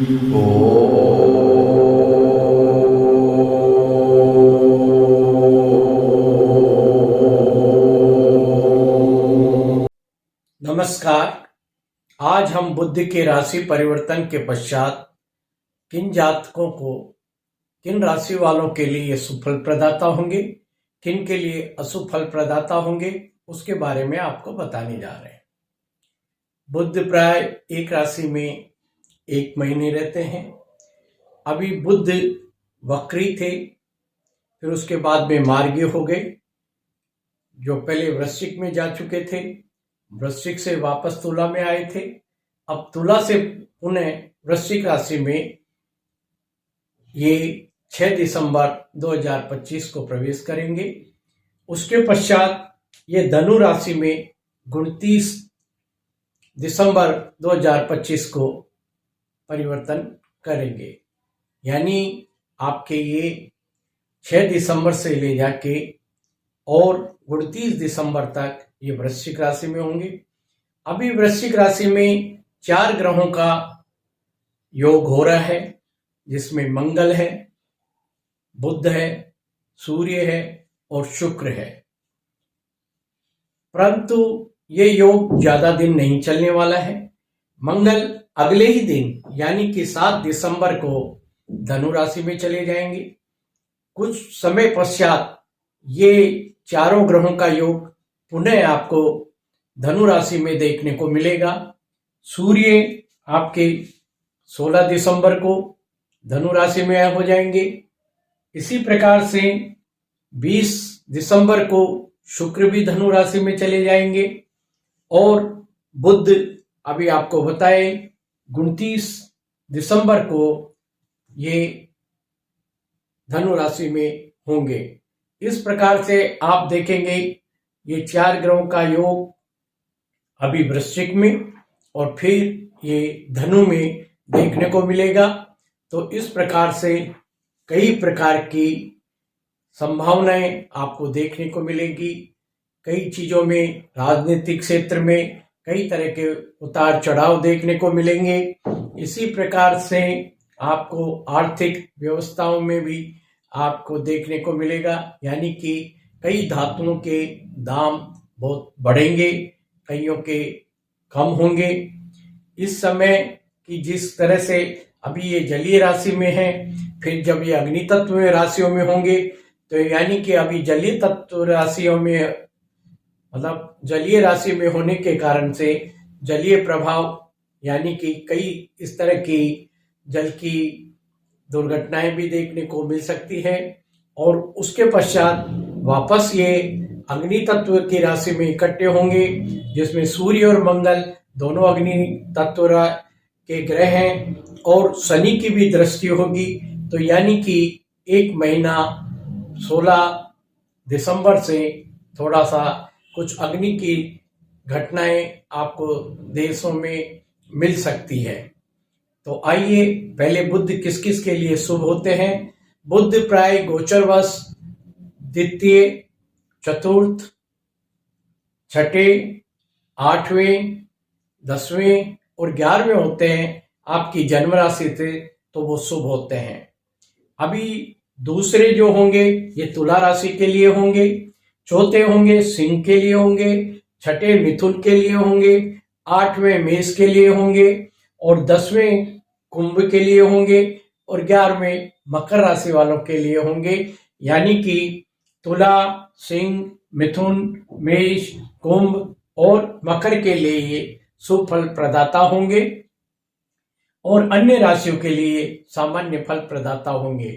नमस्कार। आज हम बुध के राशि परिवर्तन के पश्चात किन जातकों को, किन राशि वालों के लिए ये सुफल प्रदाता होंगे, किन के लिए अशुभ फल प्रदाता होंगे, उसके बारे में आपको बताने जा रहे हैं। बुध प्राय एक राशि में 1 महीने रहते हैं। अभी बुध वक्री थे, फिर उसके बाद में मार्गी हो गए। जो पहले वृश्चिक में जा चुके थे, वृश्चिक से वापस तुला में आए थे, अब तुला से पुनः वृश्चिक राशि में ये 6 दिसंबर 2025 को प्रवेश करेंगे। उसके पश्चात ये धनु राशि में 29 दिसंबर 2025 को परिवर्तन करेंगे। यानी आपके ये 6 दिसंबर से ले जाके और 29 दिसंबर तक ये वृश्चिक राशि में होंगे। अभी वृश्चिक राशि में 4 ग्रहों का योग हो रहा है, जिसमें मंगल है, बुध है, सूर्य है और शुक्र है। परंतु ये योग ज्यादा दिन नहीं चलने वाला है। मंगल अगले ही दिन यानी कि 7 दिसंबर को धनु राशि में चले जाएंगे। कुछ समय पश्चात ये चारों ग्रहों का योग पुनः आपको धनु राशि में देखने को मिलेगा। सूर्य आपके 16 दिसंबर को धनु राशि में हो जाएंगे। इसी प्रकार से 20 दिसंबर को शुक्र भी धनु राशि में चले जाएंगे और बुध अभी आपको बताए 29 दिसंबर को ये धनु राशि में होंगे। इस प्रकार से आप देखेंगे ये 4 ग्रहों का योग अभी वृश्चिक में और फिर ये धनु में देखने को मिलेगा। तो इस प्रकार से कई प्रकार की संभावनाएं आपको देखने को मिलेगी। कई चीजों में, राजनीतिक क्षेत्र में कई तरह के उतार चढ़ाव देखने को मिलेंगे। इसी प्रकार से आपको आर्थिक व्यवस्थाओं में भी आपको देखने को मिलेगा। यानी कि कई धातुओं के दाम बहुत बढ़ेंगे, कईयों के कम होंगे। इस समय की जिस तरह से अभी ये जलीय राशि में है, फिर जब ये अग्नि तत्व राशियों में होंगे तो यानी कि अभी जलीय तत्व राशियों में, मतलब जलीय राशि में होने के कारण से जलीय प्रभाव यानी कि कई इस तरह की जल की दुर्घटनाएं भी देखने को मिल सकती है। और उसके पश्चात वापस ये अग्नि तत्व की राशि में इकट्ठे होंगे, जिसमें सूर्य और मंगल दोनों अग्नि तत्व के ग्रह हैं और शनि की भी दृष्टि होगी। तो यानी कि 1 महीना 16 दिसंबर से थोड़ा सा कुछ अग्नि की घटनाएं आपको देशों में मिल सकती है। तो आइए पहले बुध किस किस के लिए शुभ होते हैं। बुध प्राय गोचरवश द्वितीय, चतुर्थ, छठे, 8वें, 10वें और 11वें होते हैं आपकी जन्म राशि से, तो वो शुभ होते हैं। अभी दूसरे जो होंगे ये तुला राशि के लिए होंगे, चौथे होंगे सिंह के लिए होंगे, छठे मिथुन के लिए होंगे, 8वें मेष के लिए होंगे और 10वें कुंभ के लिए होंगे और 11वें मकर राशि वालों के लिए होंगे। यानी कि तुला, सिंह, मिथुन, मेष, कुंभ और मकर के लिए ये शुभ फल प्रदाता होंगे और अन्य राशियों के लिए सामान्य फल प्रदाता होंगे।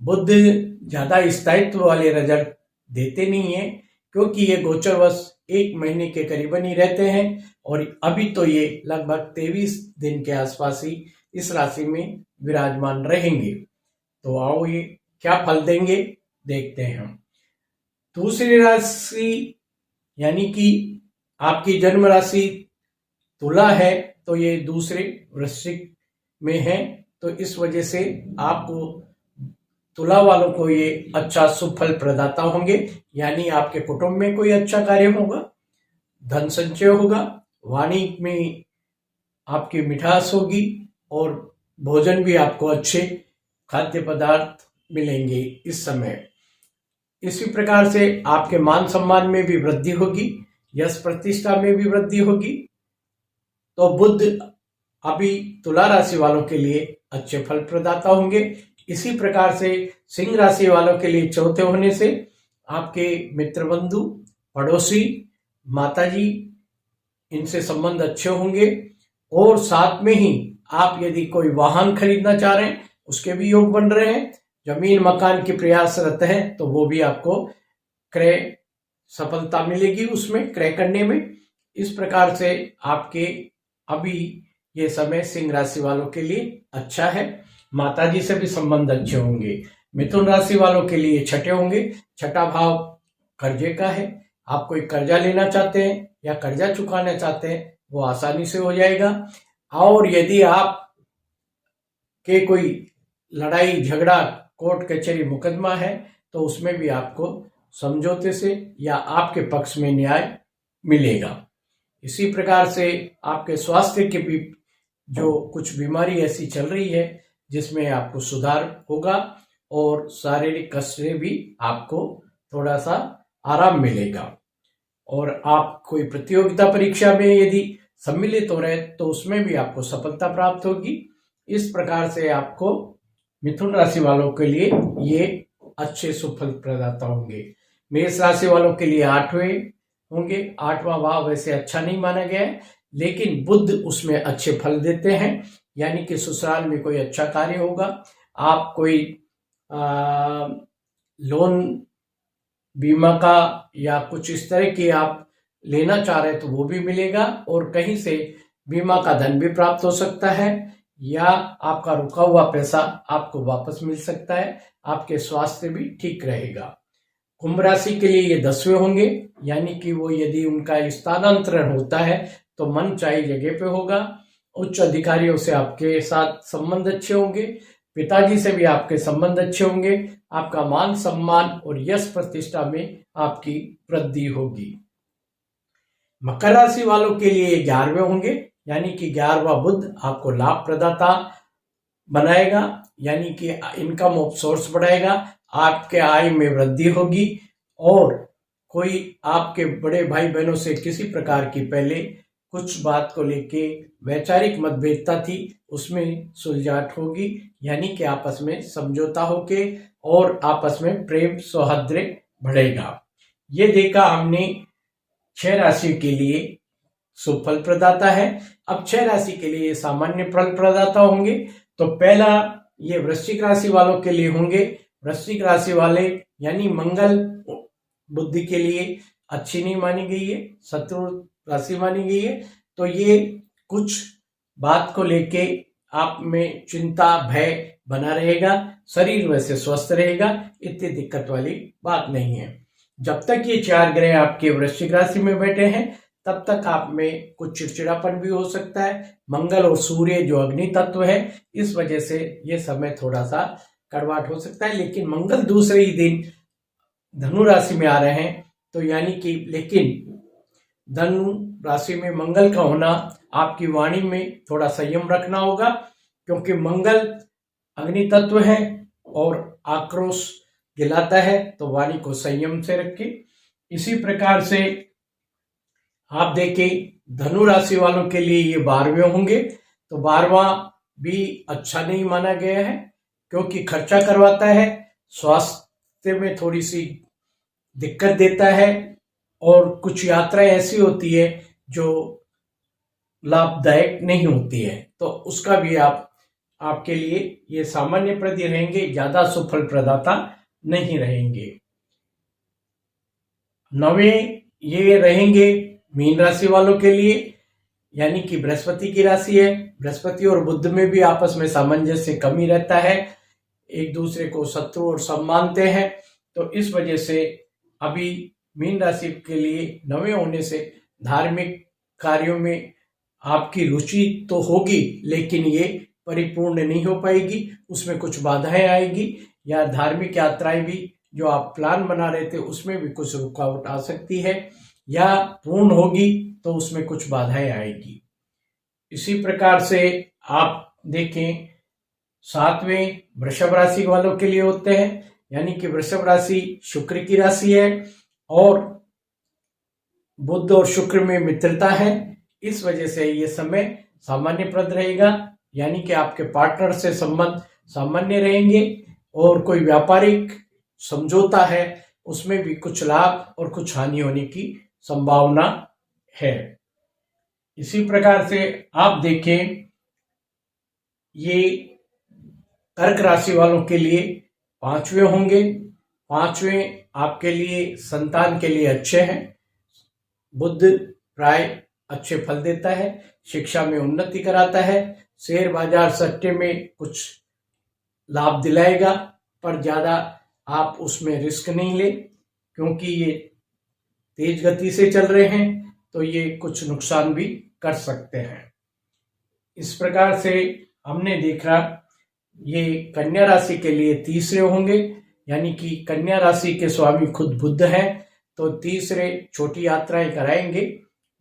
बुध ज्यादा स्थायित्व वाले रिजल्ट देते नहीं है, क्योंकि ये गोचरवश 1 महीने के करीबन ही रहते हैं और अभी तो ये लगभग 23 दिन के आसपास ही इस राशि में विराजमान रहेंगे। तो आओ ये क्या फल देंगे देखते हैं हम। दूसरी राशि यानी कि आपकी जन्म राशि तुला है, तो ये दूसरे वृश्चिक में है, तो इस वजह से आपको तुला वालों को ये अच्छा शुभ फल प्रदाता होंगे। यानी आपके कुटुंब में कोई अच्छा कार्य होगा, धन संचय होगा, वाणी में आपकी मिठास होगी और भोजन भी आपको अच्छे खाद्य पदार्थ मिलेंगे इस समय। इसी प्रकार से आपके मान सम्मान में भी वृद्धि होगी, यश प्रतिष्ठा में भी वृद्धि होगी। तो बुध अभी तुला राशि वालों के लिए अच्छे फल प्रदाता होंगे। इसी प्रकार से सिंह राशि वालों के लिए चौथे होने से आपके मित्र बंधु, पड़ोसी, माताजी, इनसे संबंध अच्छे होंगे। और साथ में ही आप यदि कोई वाहन खरीदना चाह रहे हैं उसके भी योग बन रहे हैं। जमीन मकान के प्रयासरत है तो वो भी आपको क्रय सफलता मिलेगी, उसमें क्रय करने में। इस प्रकार से आपके अभी ये समय सिंह राशि वालों के लिए अच्छा है। माताजी से भी संबंध अच्छे होंगे। मिथुन राशि वालों के लिए छठे होंगे। छठा भाव कर्जे का है। आप कोई कर्जा लेना चाहते हैं या कर्जा चुकाना चाहते हैं वो आसानी से हो जाएगा। और यदि आप के कोई लड़ाई झगड़ा कोर्ट कचहरी मुकदमा है तो उसमें भी आपको समझौते से या आपके पक्ष में न्याय मिलेगा। इसी प्रकार से आपके स्वास्थ्य के भी जो कुछ बीमारी ऐसी चल रही है जिसमें आपको सुधार होगा और शारीरिक कष्ट से भी आपको थोड़ा सा आराम मिलेगा। और आप कोई प्रतियोगिता परीक्षा में यदि सम्मिलित हो रहे तो उसमें भी आपको सफलता प्राप्त होगी। इस प्रकार से आपको मिथुन राशि वालों के लिए ये अच्छे सुफल प्रदाता होंगे। मेष राशि वालों के लिए आठवें होंगे। आठवां भाव वैसे अच्छा नहीं माना गया है लेकिन बुध उसमें अच्छे फल देते हैं, यानी कि ससुराल में कोई अच्छा कार्य होगा। आप कोई लोन बीमा का या कुछ इस तरह की आप लेना चाह रहे तो वो भी मिलेगा। और कहीं से बीमा का धन भी प्राप्त हो सकता है या आपका रुका हुआ पैसा आपको वापस मिल सकता है। आपके स्वास्थ्य भी ठीक रहेगा। कुंभ राशि के लिए ये 10वें होंगे, यानी कि वो यदि उनका स्थानांतरण होता है तो मन चाही जगह पे होगा। उच्च अधिकारियों से आपके साथ संबंध अच्छे होंगे। पिताजी से भी आपके संबंध अच्छे होंगे। आपका मान सम्मान और यश प्रतिष्ठा में आपकी वृद्धि होगी। मकर राशि वालों के लिए 11वें होंगे, यानी कि 11वां बुध आपको लाभ प्रदाता बनाएगा, यानी कि इनकम ऑफ सोर्स बढ़ाएगा। आपके आय में वृद्धि होगी और कोई आपके बड़े भाई बहनों से किसी प्रकार की पहले कुछ बात को लेके वैचारिक मतभेदता थी उसमें सुलझाट होगी, यानी कि आपस में समझौता होके और आपस में प्रेम सौहार्द बढ़ेगा। ये देखा हमने 6 राशि के लिए सुफल प्रदाता है। अब 6 राशि के लिए सामान्य फल प्रदाता होंगे। तो पहला ये वृश्चिक राशि वालों के लिए होंगे। वृश्चिक राशि वाले यानी मंगल बुद्धि के लिए अच्छी नहीं मानी गई है, शत्रु राशि मानी गई है। तो ये कुछ बात को लेके आप में चिंता भय बना रहेगा। शरीर वैसे स्वस्थ रहेगा, इतनी दिक्कत वाली बात नहीं है। जब तक ये 4 ग्रह आपके वृश्चिक राशि में बैठे हैं तब तक आप में कुछ चिड़चिड़ापन भी हो सकता है। मंगल और सूर्य जो अग्नि तत्व है इस वजह से ये समय थोड़ा सा कड़वाट हो सकता है। लेकिन मंगल दूसरे ही दिन धनु राशि में आ रहे हैं तो यानी कि लेकिन धनु राशि में मंगल का होना आपकी वाणी में थोड़ा संयम रखना होगा, क्योंकि मंगल अग्नि तत्व है और आक्रोश दिलाता है। तो वाणी को संयम से रखें। इसी प्रकार से आप देखें धनु राशि वालों के लिए ये 12वें होंगे। तो 12वां भी अच्छा नहीं माना गया है, क्योंकि खर्चा करवाता है, स्वास्थ्य में थोड़ी सी दिक्कत देता है और कुछ यात्राएं ऐसी होती है जो लाभदायक नहीं होती है। तो उसका भी आपके लिए ये सामान्य प्रति रहेंगे, ज्यादा सुफल प्रदाता नहीं रहेंगे। 9वें ये रहेंगे मीन राशि वालों के लिए, यानी कि बृहस्पति की राशि है। बृहस्पति और बुध में भी आपस में सामंजस्य कमी रहता है, एक दूसरे को शत्रु और सम मानते हैं। तो इस वजह से अभी मीन राशि के लिए 9वें होने से धार्मिक कार्यों में आपकी रुचि तो होगी लेकिन ये परिपूर्ण नहीं हो पाएगी, उसमें कुछ बाधाएं आएगी या धार्मिक यात्राएं भी जो आप प्लान बना रहे थे उसमें भी कुछ रुकावट आ सकती है, या पूर्ण होगी तो उसमें कुछ बाधाएं आएगी। इसी प्रकार से आप देखें सातवें वृषभ राशि वालों के लिए होते हैं, यानी कि वृषभ राशि शुक्र की राशि है और बुध और शुक्र में मित्रता है। इस वजह से ये समय सामान्यप्रद रहेगा, यानी कि आपके पार्टनर से संबंध सामान्य रहेंगे और कोई व्यापारिक समझौता है उसमें भी कुछ लाभ और कुछ हानि होने की संभावना है। इसी प्रकार से आप देखें, ये कर्क राशि वालों के लिए पांचवें होंगे। पांचवें आपके लिए संतान के लिए अच्छे हैं। बुध प्राय अच्छे फल देता है, शिक्षा में उन्नति कराता है, शेयर बाजार सट्टे में कुछ लाभ दिलाएगा, पर ज्यादा आप उसमें रिस्क नहीं ले, क्योंकि ये तेज गति से चल रहे हैं तो ये कुछ नुकसान भी कर सकते हैं। इस प्रकार से हमने देखा ये कन्या राशि के लिए तीसरे होंगे, यानी कि कन्या राशि के स्वामी खुद बुध हैं, तो तीसरे छोटी यात्राएं कराएंगे।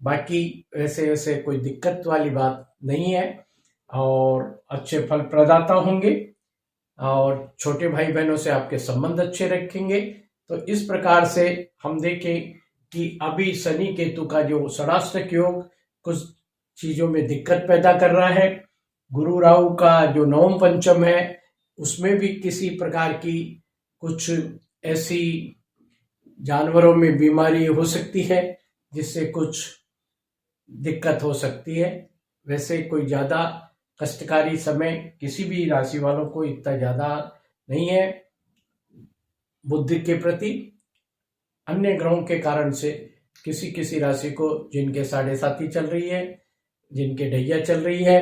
बाकी वैसे वैसे कोई दिक्कत वाली बात नहीं है और अच्छे फल प्रदाता होंगे और छोटे भाई बहनों से आपके संबंध अच्छे रखेंगे। तो इस प्रकार से हम देखें कि अभी शनि केतु का जो षडाष्टक योग कुछ चीजों में दिक्कत पैदा कर रहा है। गुरु राहु का जो नवम पंचम है उसमें भी किसी प्रकार की कुछ ऐसी जानवरों में बीमारी हो सकती है जिससे कुछ दिक्कत हो सकती है। वैसे कोई ज्यादा कष्टकारी समय किसी भी राशि वालों को इतना ज्यादा नहीं है बुद्धि के प्रति। अन्य ग्रहों के कारण से किसी किसी राशि को जिनके साढ़े साथी चल रही है, जिनके ढैया चल रही है,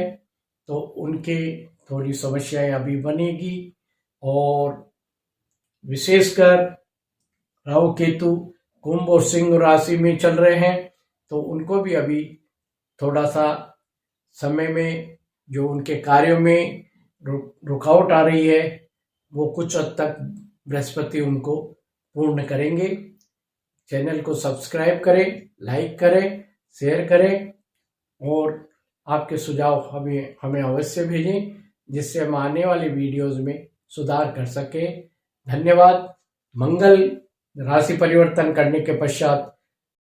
तो उनके थोड़ी समस्याएं अभी बनेगी। और विशेषकर राहु केतु कुंभ और सिंह राशि में चल रहे हैं, तो उनको भी अभी थोड़ा सा समय में जो उनके कार्यों में रुकावट आ रही है वो कुछ हद तक बृहस्पति उनको पूर्ण करेंगे। चैनल को सब्सक्राइब करें, लाइक करें, शेयर करें और आपके सुझाव हमें अवश्य भेजें, जिससे हम आने वाले वीडियोस में सुधार कर सकें। धन्यवाद। मंगल राशि परिवर्तन करने के पश्चात